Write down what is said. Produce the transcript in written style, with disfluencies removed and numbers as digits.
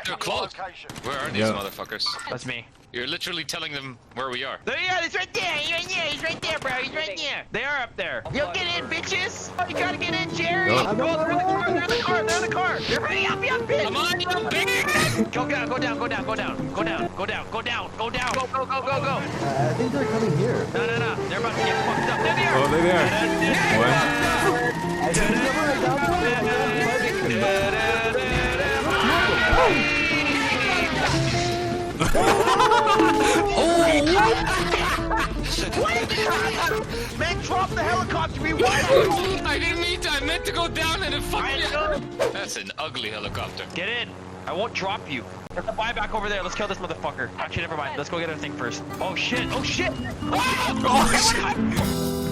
They're close. Where are these motherfuckers? That's me. You're literally telling them where we are. There he is, he's right there, he's right there, he's right there, bro, he's right there. They are up there. Yo, get in, bitches! Oh, you gotta get in, Jerry! No. Go, they're in the car, they're in the car, they're in the car! Hurry up, you bitch! Come on, you bitch! Go down, go down, go down, go down, go down, go down, go down, go down, go, go, go, go, go! I think they're coming here. No, no, no, they're about to get fucked up. There they are! Oh, they're there. What? I think they're Man, drop the helicopter, rewind! I didn't mean to. I meant to go down and it fucked me up. That's an ugly helicopter. Get in. I won't drop you. There's a buyback over there. Let's kill this motherfucker. Actually, never mind. Let's go get our thing first. Oh shit. Oh shit. Oh, shit.